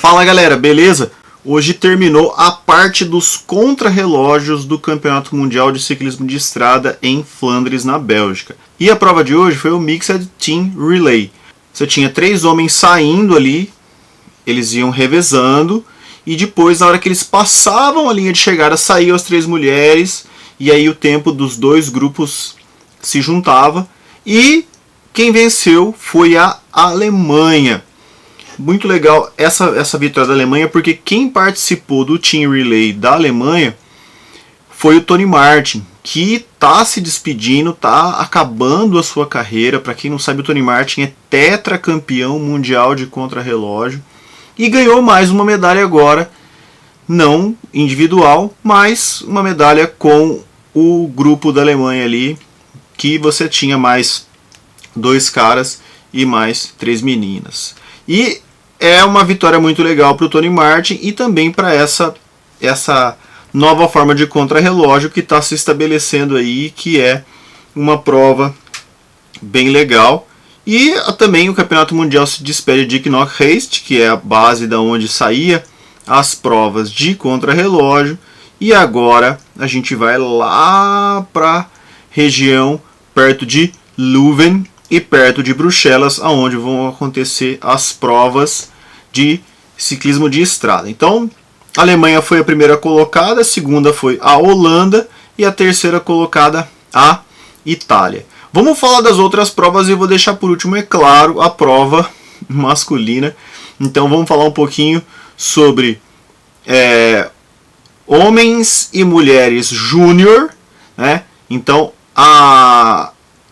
Fala galera, beleza? Hoje terminou a parte dos contrarrelógios do Campeonato Mundial de Ciclismo de Estrada em Flandres, na Bélgica. E a prova de hoje foi o Mixed Team Relay. Você tinha 3 homens saindo ali, eles iam revezando, e depois, na hora que eles passavam a linha de chegada, saíam as 3 mulheres, e aí o tempo dos 2 grupos se juntava, e quem venceu foi a Alemanha. Muito legal essa vitória da Alemanha, porque quem participou do Team Relay da Alemanha foi o Tony Martin, que está se despedindo, está acabando a sua carreira. Para quem não sabe, o Tony Martin é tetracampeão mundial de contrarrelógio e ganhou mais uma medalha agora, não individual, mas uma medalha com o grupo da Alemanha ali, que você tinha mais 2 caras e mais 3 meninas. E é uma vitória muito legal para o Tony Martin e também para essa nova forma de contrarrelógio que está se estabelecendo aí, que é uma prova bem legal. E também o Campeonato Mundial se despede de Knock-Heist, que é a base da onde saía as provas de contrarrelógio. E agora a gente vai lá para a região perto de Leuven e perto de Bruxelas, aonde vão acontecer as provas de ciclismo de estrada. Então, a Alemanha foi a primeira colocada, a segunda foi a Holanda e a terceira colocada a Itália. Vamos falar das outras provas e eu vou deixar por último, é claro, a prova masculina. Então vamos falar um pouquinho sobre homens e mulheres júnior, né? Então,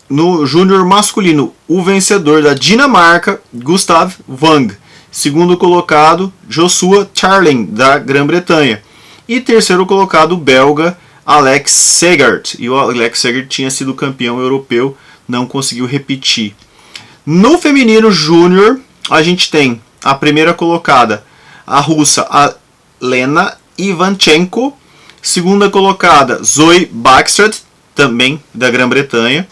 no júnior masculino, o vencedor da Dinamarca, Gustav Wang. Segundo colocado, Joshua Charling, da Grã-Bretanha. E terceiro colocado, o belga Alex Segert. E o Alex Segert tinha sido campeão europeu, não conseguiu repetir. No feminino júnior, a gente tem a primeira colocada, a russa Lena Ivanchenko. Segunda colocada, Zoe Bäckström, também da Grã-Bretanha.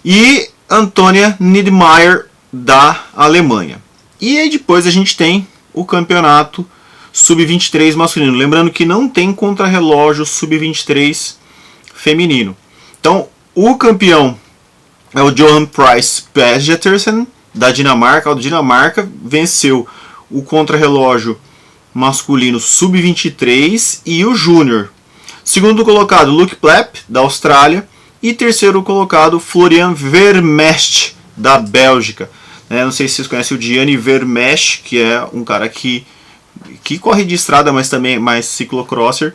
E Antonia Niedermayer, da Alemanha. E aí depois a gente tem o campeonato sub-23 masculino. Lembrando que não tem contrarrelógio sub-23 feminino. Então o campeão é o Johan Pryce Pedersen, da Dinamarca. A Dinamarca venceu o contrarrelógio masculino sub-23 e o júnior. Segundo colocado, Luke Plepp, da Austrália. E terceiro colocado, Florian Vermeersch, da Bélgica. Não sei se vocês conhecem o Gianni Vermeersch, que é um cara que corre de estrada, mas também é mais ciclocrosser.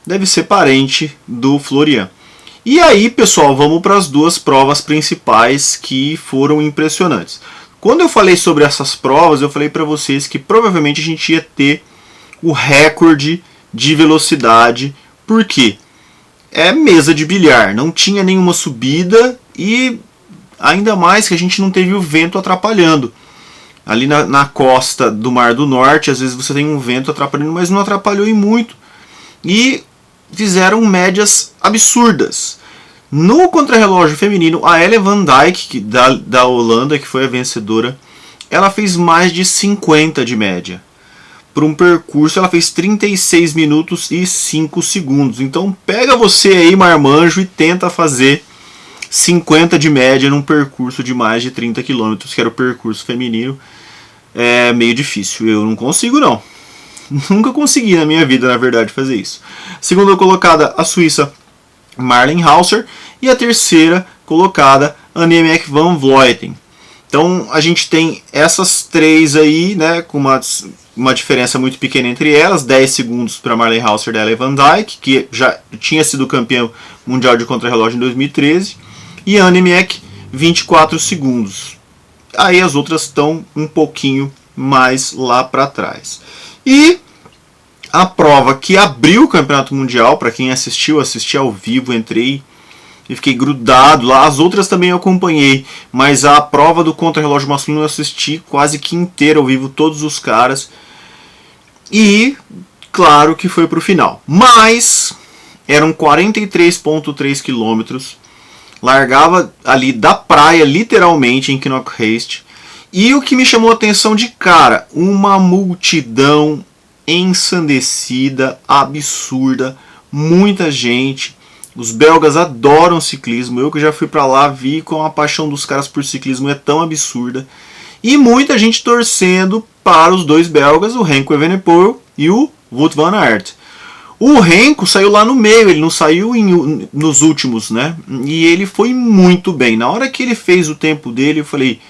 Deve ser parente do Florian. E aí, pessoal, vamos para as 2 provas principais que foram impressionantes. Quando eu falei sobre essas provas, eu falei para vocês que provavelmente a gente ia ter o recorde de velocidade. Por quê? É mesa de bilhar, não tinha nenhuma subida e ainda mais que a gente não teve o vento atrapalhando. Ali na costa do Mar do Norte, às vezes você tem um vento atrapalhando, mas não atrapalhou em muito. E fizeram médias absurdas. No contrarrelógio feminino, a Ellen van Dijk, da Holanda, que foi a vencedora, ela fez mais de 50 de média. Por um percurso, ela fez 36 minutos e 5 segundos. Então pega você aí, marmanjo, e tenta fazer 50 de média num percurso de mais de 30 km, que era o percurso feminino. É meio difícil, eu não consigo não. Nunca consegui na minha vida, na verdade, fazer isso. Segunda colocada, a suíça Marlen Hausser. E a terceira colocada, Annemiek van Vleuten. Então a gente tem essas 3 aí, né, com uma diferença muito pequena entre elas, 10 segundos para Marlen Hausser da Ellen van Dijk, que já tinha sido campeão mundial de contrarrelógio em 2013, e a Annemiek 24 segundos. Aí as outras estão um pouquinho mais lá para trás. E a prova que abriu o Campeonato Mundial, para quem assistiu, assisti ao vivo, entrei e fiquei grudado lá. As outras também eu acompanhei, mas a prova do contrarrelógio masculino eu assisti quase que inteira ao vivo, todos os caras. E claro que foi para o final. Mas eram 43,3 quilômetros. Largava ali da praia, literalmente, em Knock-Heist. E o que me chamou a atenção de cara, uma multidão ensandecida, absurda, muita gente. Os belgas adoram ciclismo, eu que já fui para lá vi como a paixão dos caras por ciclismo é tão absurda. E muita gente torcendo para os dois belgas, o Remco Evenepoel e o Wout van Aert. O Remco saiu lá no meio, ele não saiu nos últimos, né? E ele foi muito bem. Na hora que ele fez o tempo dele, eu falei,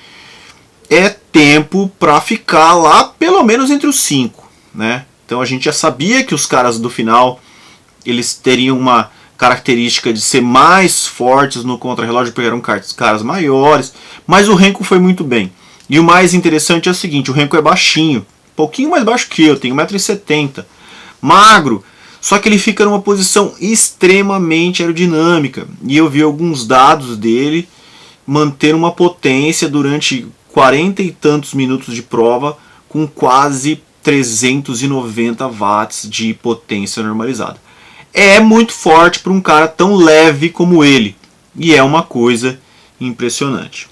é tempo para ficar lá pelo menos entre os 5, né? Então a gente já sabia que os caras do final, eles teriam uma característica de ser mais fortes no contrarrelógio, porque eram caras maiores, mas o Remco foi muito bem. E o mais interessante é o seguinte, o Remco é baixinho, um pouquinho mais baixo que eu, tenho 1,70 m, magro, só que ele fica numa posição extremamente aerodinâmica, e eu vi alguns dados dele manter uma potência durante 40 e tantos minutos de prova, com quase 390 watts de potência normalizada. É muito forte para um cara tão leve como ele. E é uma coisa impressionante.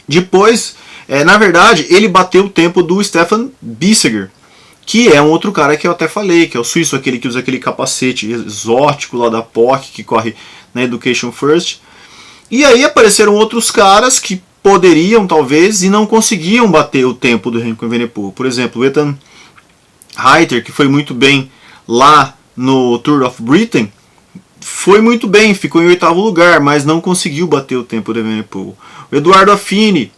Depois, na verdade, ele bateu o tempo do Stefan Bissegger, que é um outro cara que eu até falei, que é o suíço, aquele que usa aquele capacete exótico lá da POC, que corre na Education First. E aí apareceram outros caras que poderiam, talvez, e não conseguiam bater o tempo do Remco Evenepoel. Por exemplo, o Ethan Hayter, que foi muito bem lá no Tour of Britain, foi muito bem, ficou em 8º lugar, mas não conseguiu bater o tempo do Evenepoel. O Eduardo Affini,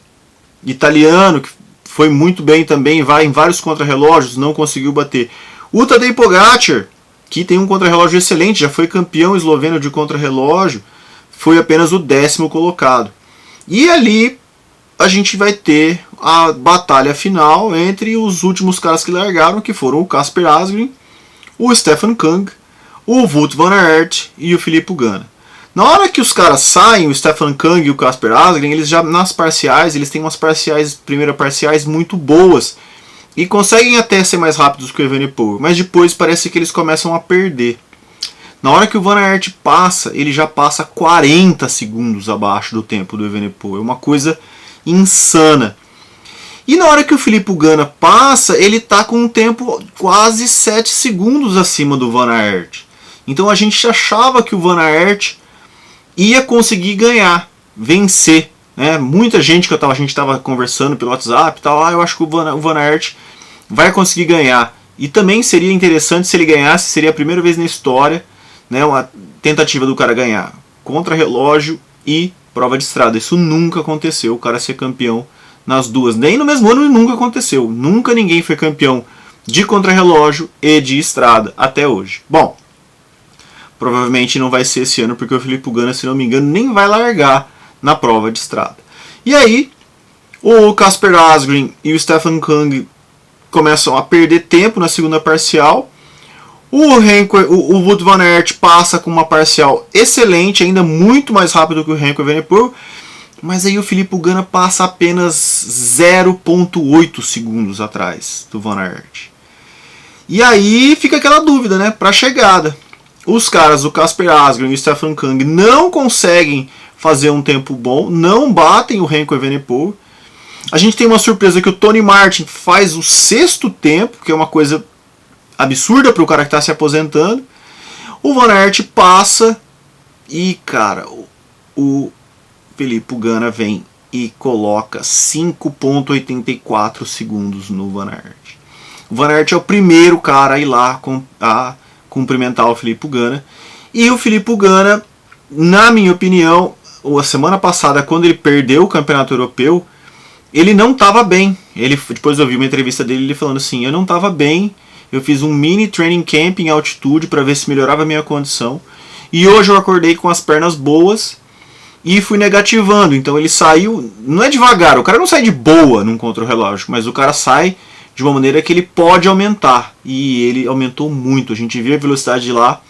italiano, que foi muito bem também, vai em vários contrarrelógios, não conseguiu bater. O Tadej Pogacar, que tem um contrarrelógio excelente, já foi campeão esloveno de contrarrelógio, foi apenas o 10º colocado. E ali a gente vai ter a batalha final entre os últimos caras que largaram, que foram o Casper Asgreen, o Stefan Kung, o Wout van Aert e o Filippo Ganna. Na hora que os caras saem, o Stefan Kung e o Casper Asgreen, eles já nas parciais, eles têm umas primeiras parciais muito boas e conseguem até ser mais rápidos que o Evenepoel, mas depois parece que eles começam a perder. Na hora que o Van Aert passa, ele já passa 40 segundos abaixo do tempo do Evenepoel, é uma coisa insana. E na hora que o Filippo Ganna passa, ele está com um tempo quase 7 segundos acima do Van Aert. Então a gente achava que o Van Aert ia conseguir ganhar, vencer. Né? Muita gente que a gente estava conversando pelo WhatsApp, eu acho que o Van Aert vai conseguir ganhar. E também seria interessante se ele ganhasse, seria a primeira vez na história, né, uma tentativa do cara ganhar contra-relógio e prova de estrada. Isso nunca aconteceu, o cara ser campeão nas duas. Nem no mesmo ano nunca aconteceu. Nunca ninguém foi campeão de contrarrelógio e de estrada até hoje. Bom, provavelmente não vai ser esse ano, porque o Filippo Ganna, se não me engano, nem vai largar na prova de estrada. E aí, o Casper Asgreen e o Stefan Kung começam a perder tempo na segunda parcial. O Wout van Aert passa com uma parcial excelente, ainda muito mais rápido que o Remco Evenepoel, mas aí o Filippo Ganna passa apenas 0,8 segundos atrás do Van Aert. E aí fica aquela dúvida, né, para a chegada. Os caras, o Casper Asgreen e o Stefan Kung, não conseguem fazer um tempo bom, não batem o Remco Evenepoel. A gente tem uma surpresa que o Tony Martin faz o 6º tempo, que é uma coisa absurda para o cara que está se aposentando. O Van Aert passa e, cara, o Filippo Ganna vem e coloca 5,84 segundos no Van Aert. O Van Aert é o primeiro cara a ir lá a cumprimentar o Filippo Ganna. E o Filippo Ganna, na minha opinião, a semana passada, quando ele perdeu o campeonato europeu, ele não estava bem. Depois eu vi uma entrevista dele ele falando assim, eu não estava bem, eu fiz um mini training camp em altitude para ver se melhorava a minha condição. E hoje eu acordei com as pernas boas e fui negativando. Então ele saiu, não é devagar, o cara não sai de boa num contra-relógio, mas o cara sai de uma maneira que ele pode aumentar. E ele aumentou muito. A gente viu a velocidade lá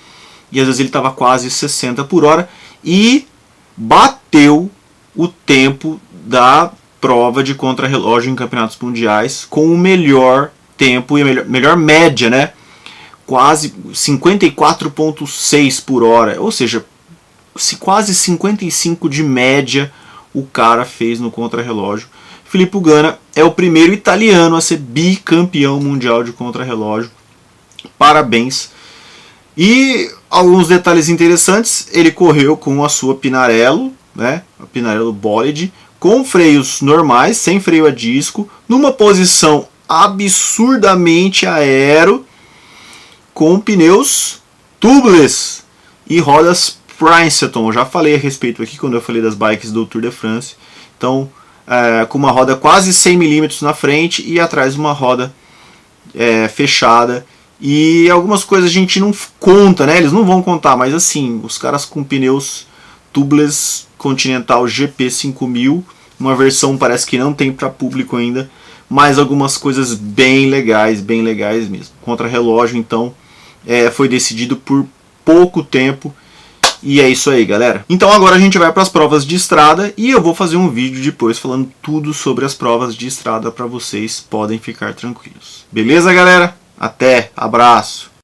e às vezes ele estava quase 60 por hora e bateu o tempo da prova de contrarrelógio em campeonatos mundiais com o melhor tempo e a melhor média, né? Quase 54,6 por hora, ou seja, quase 55 de média o cara fez no contrarrelógio. Filippo Ganna é o primeiro italiano a ser bicampeão mundial de contrarrelógio. Parabéns! E alguns detalhes interessantes, ele correu com a sua Pinarello, né, a Pinarello Bolide, com freios normais, sem freio a disco, numa posição absurdamente aero, com pneus tubeless e rodas Princeton. Eu já falei a respeito aqui quando eu falei das bikes do Tour de France. Então, com uma roda quase 100 mm na frente e atrás uma roda fechada. E algumas coisas a gente não conta, né? Eles não vão contar, mas assim, os caras com pneus tubeless Continental GP 5000, uma versão parece que não tem para público ainda, mas algumas coisas bem legais mesmo. Contra-relógio, então, foi decidido por pouco tempo. E é isso aí, galera. Então agora a gente vai para as provas de estrada e eu vou fazer um vídeo depois falando tudo sobre as provas de estrada para vocês, podem ficar tranquilos. Beleza, galera? Até, abraço!